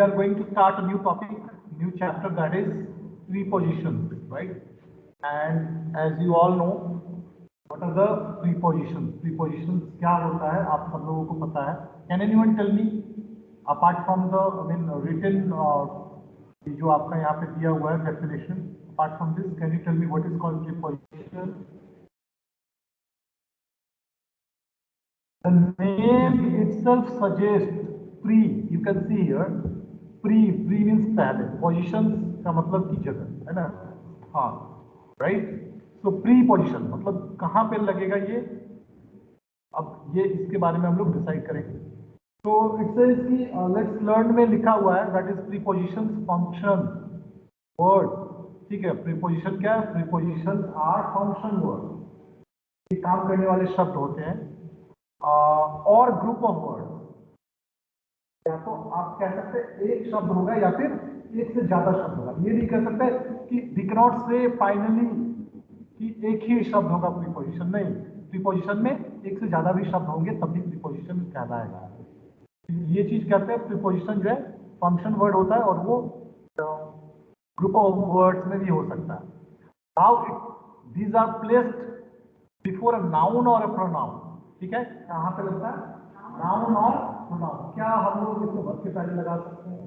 we are going to start a new topic, new chapter, that is prepositions, right? And as you all know, what are the prepositions? Prepositions क्या होता है आप सब लोगों को पता है. Can anyone tell me apart from the written जो आपका यहाँ पे दिया हुआ है definition, apart from this, can you tell me what is called preposition? The name itself suggests pre. You can see here pre means पहले, positions का मतलब की जगह है ना. हाँ, right. So preposition मतलब कहाँ पे लगेगा ये, अब ये इसके बारे में हम लोग डिसाइड करेंगे. तो इट सेज कि लेट्स लर्न में लिखा हुआ है that is prepositions function word. ठीक है, प्रीपोजिशन क्या है? प्रीपोजिशन आर फंक्शन वर्ड, ये काम करने वाले शब्द होते हैं और ग्रुप ऑफ वर्ड. या तो आप कह सकते हैं एक शब्द होगा या फिर एक से ज्यादा शब्द होगा. ये नहीं कह सकते कि वी कैन नॉट से फाइनली कि एक ही शब्द होगा प्रीपोजिशन. नहीं, प्रीपोजिशन में एक से ज्यादा भी शब्द होंगे तब भी प्रीपोजिशन कहलाएगा. ये चीज कहते हैं प्रीपोजिशन जो है फंक्शन वर्ड होता है और वो ग्रुप ऑफ वर्ड्स में भी हो सकता है. Now these are placed before a noun or a pronoun. ठीक है, कहाँ पे लगता है? नाउन और प्रोनाउन. क्या हम लोग इसको वर्ब के पहले लगा सकते हैं?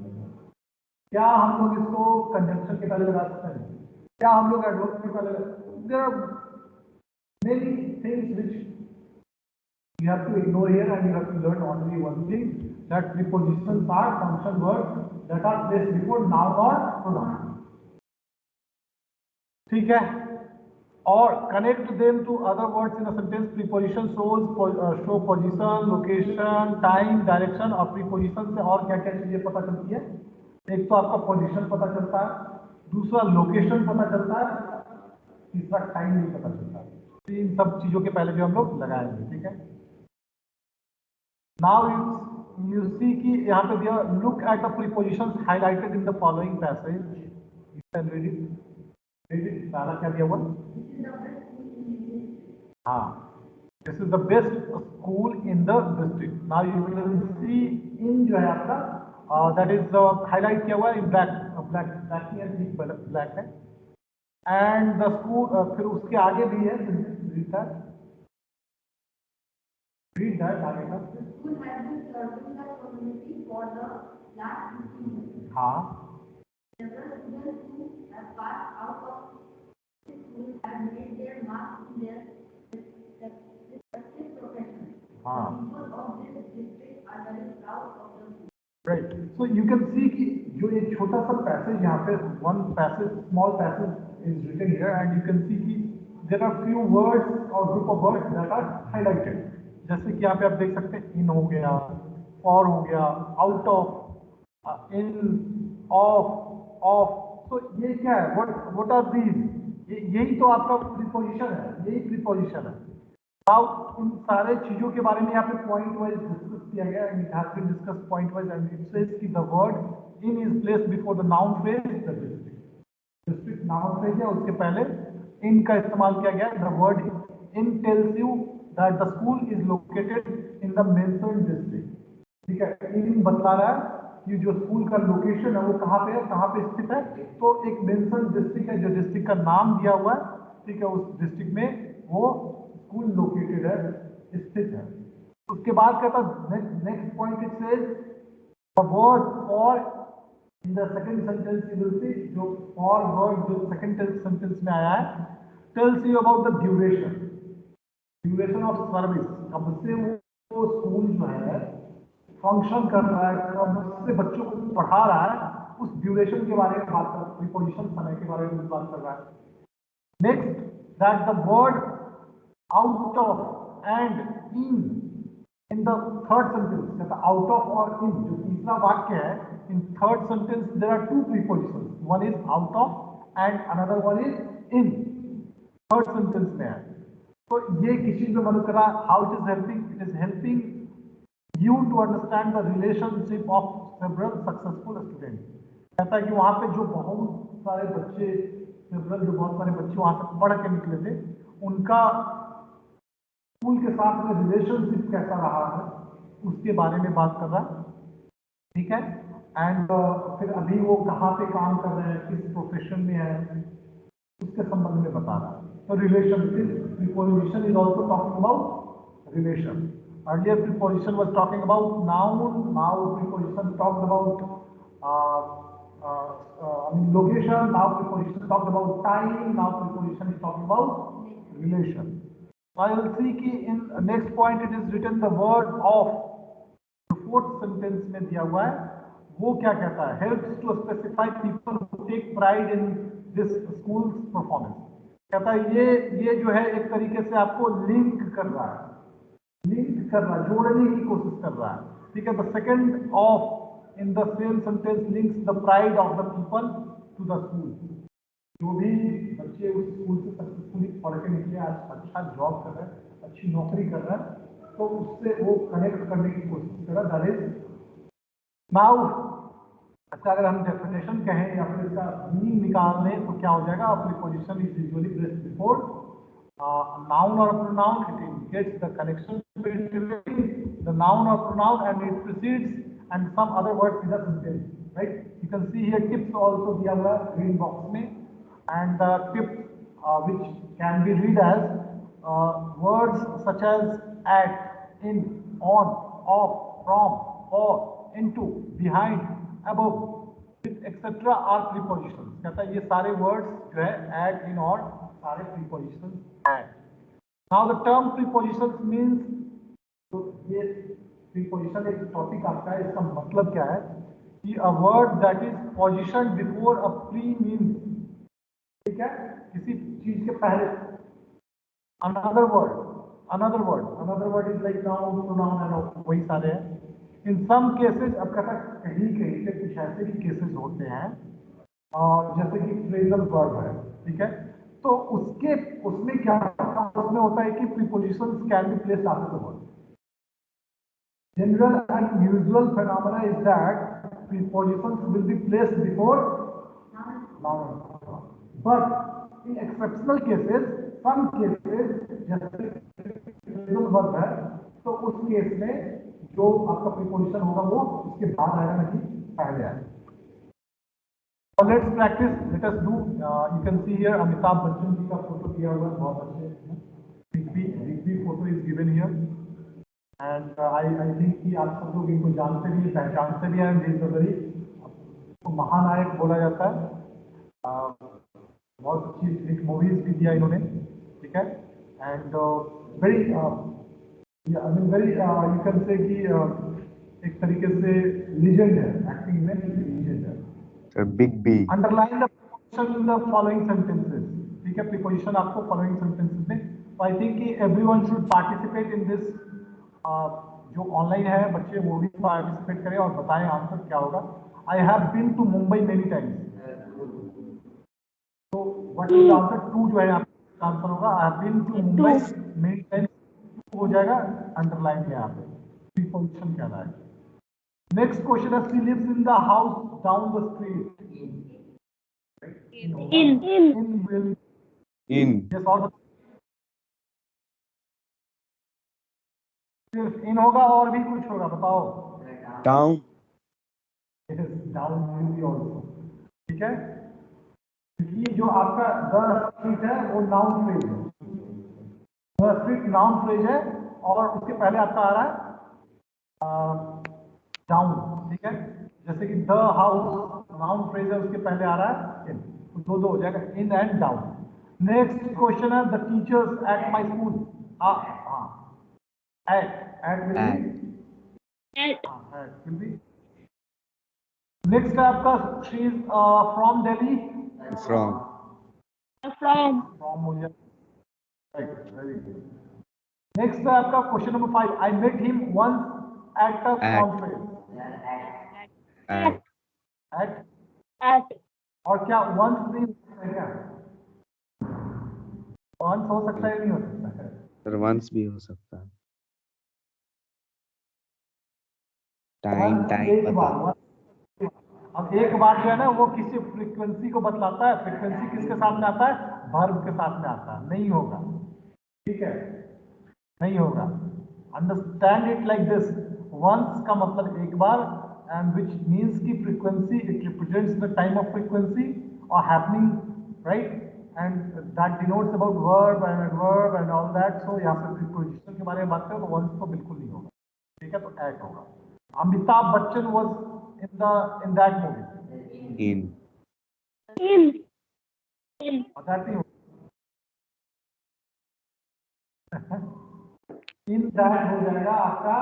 क्या हम लोग इसको कंजंक्शन के पहले लगा सकते हैं? क्या हम लोग एडवर्ब के पहले लगा सकते हैं? There are many things which you have to ignore here and you have to learn only one thing, that prepositions are function words that are placed before noun or pronoun. ठीक है, और connect them to other words in a sentence. Preposition shows show position, location, time, direction. और preposition से और क्या क्या चीजें पता चलती है? एक तो आपका पोजीशन पता चलता है, दूसरा लोकेशन पता चलता है, तीसरा टाइम भी पता चलता है. इन सब चीजों के पहले जो हम लोग लगाएंगे. ठीक है, now you see कि यहाँ पे दिया look at the prepositions highlighted in the following passage. You can read it. पहला क्या दिया हुआ? हाँ, this is the best school in the district. Now you will see in जो है आपका that is the highlight किया हुआ है in black है. And the school फिर उसके आगे भी है, read that आगे का. School has been serving the community for the last 15 years. हाँ. Several students who have passed out of this school have made their mark in their respective professions. हाँ. The people of this district are very proud of the school. Right. So you can see कि जो एक छोटा सा passage यहाँ पे one passage, small passage is written here and you can see कि there are few words or group of words that are highlighted. जैसे कि यहाँ पे आप देख सकते हैं इन हो गया, फॉर हो गया, आउट ऑफ, इन, ऑफ. तो ये क्या है? What are these? यही तो आपका प्रीपोजिशन है, यही प्रीपोजिशन है. अब इन सारे चीजों के बारे में यहाँ पे पॉइंट वाइज डिस्कस किया गया and it has been discuss point wise and it says कि the word in is placed before the noun phrase the district. Noun phrase है, उसके पहले इन का इस्तेमाल किया गया. The word in tells you that the school is located in the mentioned district. ठीक है, इन बता रहा है कि जो स्कूल का लोकेशन है वो कहाँ पे है, कहाँ पे स्थित है. तो एक मेंशन डिस्ट्रिक्ट है, जो डिस्ट्रिक्ट का नाम दिया हुआ है. ठीक है, उस डिस्ट्रिक्ट में वो स्कूल लोकेटेड है, स्थित है. उसके बाद कहता next point it says the word for in the second sentence. You will see जो फॉर वर्ड जो सेकंड सेंटेंस में आया है tells you about the duration of service. अब से वो स्कूल जो है फंक्शन कर रहा है, कब से बच्चों को पढ़ा रहा है, उस ड्यूरेशन के बारे में बात कर रहा है, प्रीपोजिशन समय के बारे में बात कर रहा है. Next that the word out of and in the third sentence. Out of और इन जो तीसरा वाक्य है, in third sentence there are two preposition, one is out of and another one is in. Third sentence में है. तो ये किस चीज में मदद कर रहा है? How it is helping? It is helping you to understand the relationship of several successful student. कहता है कि वहां पे जो बहुत सारे बच्चे वहां से पढ़ के निकले थे, उनका स्कूल के साथ में रिलेशनशिप कैसा रहा है उसके बारे में बात कर रहा है. ठीक है, एंड फिर अभी वो कहाँ पे काम कर रहे हैं, किस प्रोफेशन में है, उसके संबंध में बता रहा है। तो relation, preposition is also talking about relation. Earlier preposition was talking about noun, now preposition talked about location, now preposition talked about time, now preposition is talking about relation. Now you will see कि in next point it is written the word of, जो fourth sentence में दिया हुआ है वो क्या कहता है, helps to specify people who take pride in this school's performance। कहता है ये जो है एक तरीके से आपको लिंक कर रहा है, जोड़ने की कोशिश कर रहा है, ठीक है। The second of in the same sentence links the pride of the people to the school. जो भी बच्चे उस स्कूल से सक्सेसफुली पढ़ के निकले, आज अच्छा जॉब कर रहे हैं, अच्छी नौकरी कर रहे हैं, तो उससे वो कनेक्ट करने की कोशिश कर रहा है। That is now. अच्छा, अगर हम डेफिनेशन कहें या फिर इसका मीनिंग निकाल लें तो क्या हो जाएगा, preposition is usually placed before noun or pronoun. It indicates the connection between the noun or pronoun and it precedes and some other words in the sentence, right? You can see here tips also दिया हुआ है green box में, and tips which can be read as words such as at, in, on, off, from, for, into, behind, above, etc. are prepositions। कहता है ये सारे words जो है at, in, on सारे prepositions हैं। Now the term prepositions means, तो ये preposition एक टॉपिक आपका है, इसका मतलब क्या है कि a word that is positioned before a pre means, ठीक है, किसी चीज के पहले। another word is like noun, pronoun and वही सारे हैं। in some cases, अब कहता कहीं कहीं पे कुछ ऐसे भी केसेस होते हैं जैसे कि phrasal verb है, ठीक है, तो उसमें क्या उसमें होता है कि prepositions can be placed after the word। General and usual phenomena is that prepositions will be placed before noun, but in exceptional cases, some cases जैसे phrasal verb है, तो उस केस में जो आपका preposition होगा वो उसके बाद आएगा, नहीं पहले आएगा। Let's practice. Let us do. You can see here Amitabh Bachchan जी का फोटो दिया हुआ है, बहुत अच्छे। Rigby photo is given here, and I think कि आप सब लोग इनको जानते भी हैं, पहचानते भी हैं। He is a very महानायक बोला जाता है। बहुत अच्छी एक मूवीज भी दिया इन्होंने, ठीक है। And very I mean very you can say कि एक तरीके से लीजेंड है, एक्टिंग में लीजेंड है। Big B. Underline the preposition in the following sentences, ठीक है। preposition आपको following sentences में, तो I think कि everyone should participate in this। जो ऑनलाइन है बच्चे वो भी पार्टिसिपेट करें और बताएं आंसर क्या होगा। I have been to Mumbai many times। तो what is the answer? 2 जो है आपका आंसर होगा। I have been to Mumbai many times, हो जाएगा अंडरलाइन यहाँ पे, preposition क्या है। Next question is, she lives in the house down the street। In. Yes, और सिर्फ इन होगा और भी कुछ होगा, बताओ। Down. Yes, down will be also, ठीक है। क्योंकि जो आपका द स्ट्रीट है वो नाउन फ्रेज है, द स्ट्रीट नाउन फ्रेज है और उसके पहले आपका आ रहा है डाउन, ठीक है। जैसे कि द हाउस नाउन फ्रेज है, उसके पहले आ रहा है इन, तो दो हो जाएगा, in and down. Next question है, the teachers at my school. At will be. Next है आपका, she is from Delhi. From. From हो जाए, वेरी गुड। नेक्स्ट है आपका question number 5, I met him once at a conference. At और क्या once नहीं हो सकता है क्या? वंस हो सकता है, नहीं हो सकता है? सर once भी हो सकता है। टाइम एक बता। बार, अब एक बार जो है ना वो किसी फ्रीक्वेंसी को बतलाता है। फ्रीक्वेंसी किसके साथ में आता है? वर्ब के साथ में आता है। नहीं होगा, ठीक है, नहीं होगा। Understand it like this, once का मतलब एक बार, and which means की frequency, it represents the time of frequency or happening, right? And that denotes about verb and adverb and all that. So यहाँ पे preposition के बारे में बात करें तो once तो बिल्कुल नहीं होगा, ठीक है? तो at होगा. Amitabh Bachchan was in that movie. In. और that नहीं होगा. In that हो जाएगा आपका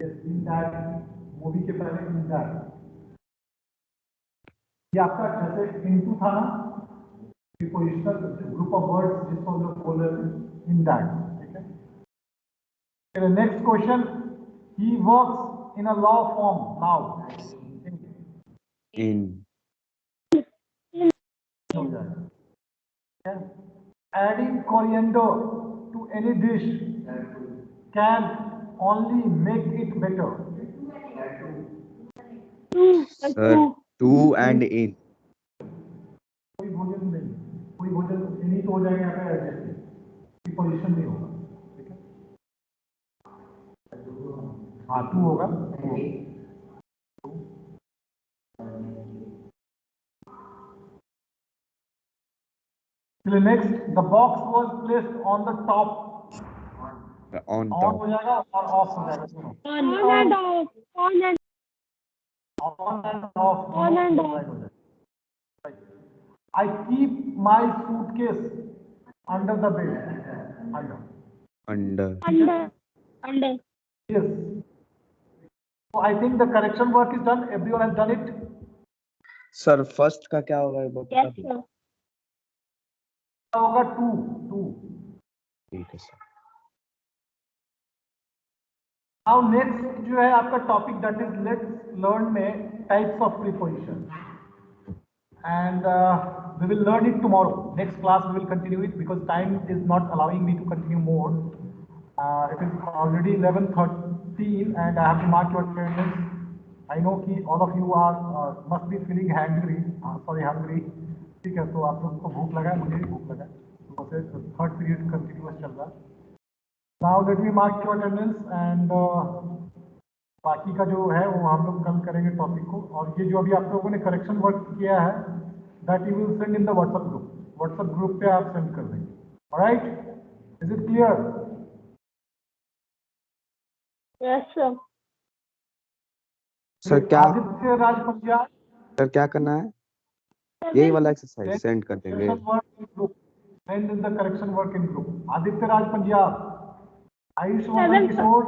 in that मूवी के पहले in that. ये आपका जैसे into था ना, prepositional group of words जिसको हम लोग बोल रहे थे in that, ठीक है? The next question, he works in a law firm now. In. हो जाएगा. Yeah. Adding coriander to any dish can only make it better. Sir, to and in. कोई भोजन नहीं, कोई भोजन नहीं तो हो जाएगा यहाँ पे एडजेक्टिव, प्रीपोजिशन नहीं होगा, ठीक है? हाँ, टू होगा. Next, the box was placed on the top. On On top. हो जाएगा और off हो जाएगा दोनों. On and off. On and On and off. On and off. हो जाएगा. Right. I keep my suitcase under the bed. Under. Under. under. Under. Yes. So I think the correction work is done. Everyone has done it. Sir, first का क्या होगा ये बता Yes, दो. sir. होगा to. ठीक है सर. Now next जो है आपका topic that is let's learn में types of preposition. And we will learn it tomorrow. Next class we will continue it because time is not allowing me to continue more. It is already 11:13 and I have to mark your attendance. I know कि all of you are must be feeling hungry. Hungry. ठीक है, तो आप लोग को भूख लगा है, मुझे भी भूख लगा है. तो बस थर्ड पीरियड कंटिन्यूअस चल रहा है. Now let me mark your attendance and बाकी का जो है वो हम लोग कल करेंगे टॉपिक को. और ये जो अभी आप लोगों ने करेक्शन वर्क किया है that you will send in the WhatsApp group पे आप सेंड कर देंगे. Alright, is it clear? Yes, sir. Sir क्या आदित्य राज पंजाब, सर क्या करना है? यही वाला एक्सरसाइज सेंड कर देंगे. Send in the correction work in group. Aditya Raj Punjab, Ayush Vardhan Present, sir. Kishore,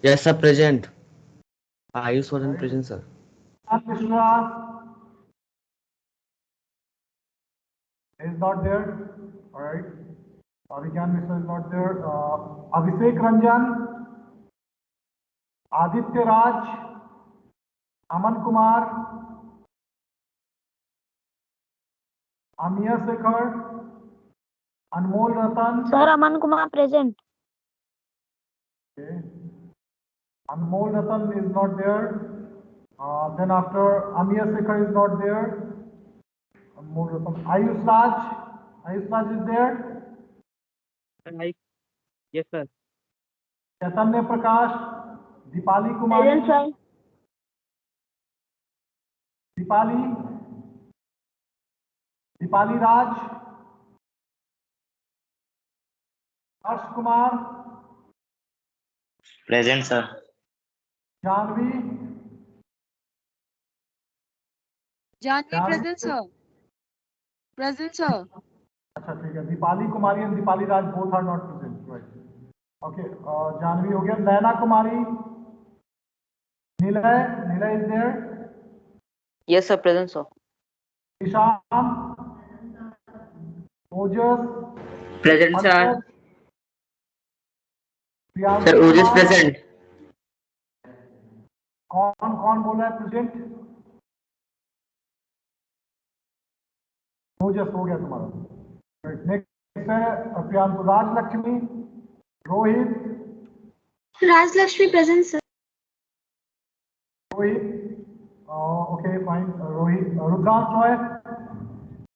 Yes, sir, present. Ayush Varan present, sir. Krishna is not there. All right. Abhigyan Mishra is not there. Abhishek Ranjan, Aditya Raj, Aman Kumar, Amiya Sekhar, Anmol Ratan. Sir, Aman Kumar present. Okay. Anmol Ratan is not there. Then after Amiya Sekhar is not there. Anmol Ratan. Ayush Raj is there. Yes, sir. Chaitanya Prakash, Deepali Kumari, Present, sir. Deepali Raj, Harsh Kumar, Present, sir. Janvi, Janvi present, sir. Present, sir. अच्छा ठीक है. दीपाली कुमारी and Deepali Raj both are not present, right? Okay, Janvi हो गया. नैना कुमारी, Nilay is there. Yes, sir, present, sir. Ishan, Ojas, Present, sir. Priyanka Sir, Ojas Kumar. present. कौन बोल रहा है present? ओजस हो गया तुम्हारा. नेक्स्ट है Priyanshu. Rajlakshmi, Rohit, Rajlakshmi present, sir. Okay fine. Rohit. Rudransh Roy,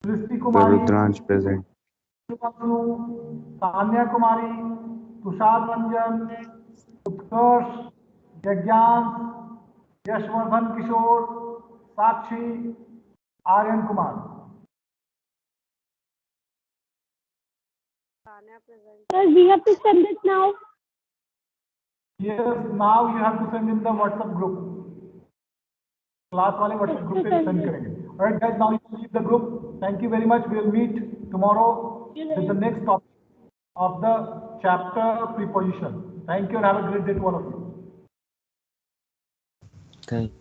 Srishti Kumari, Rudransh present. Tanya Kumari, Tushar Ranjan, Utkarsh, Yagyansh, Yashvardhan Kishore, Sakshi, Aryan Kumar. Sir, we have to send it now. Yes, now you have to send in the WhatsApp group. Class वाले WhatsApp group पे send करेंगे. Alright guys, now you can leave the group. Thank you very much. We will meet tomorrow with the next topic of the chapter preposition. Thank you and have a great day to all of you. Thank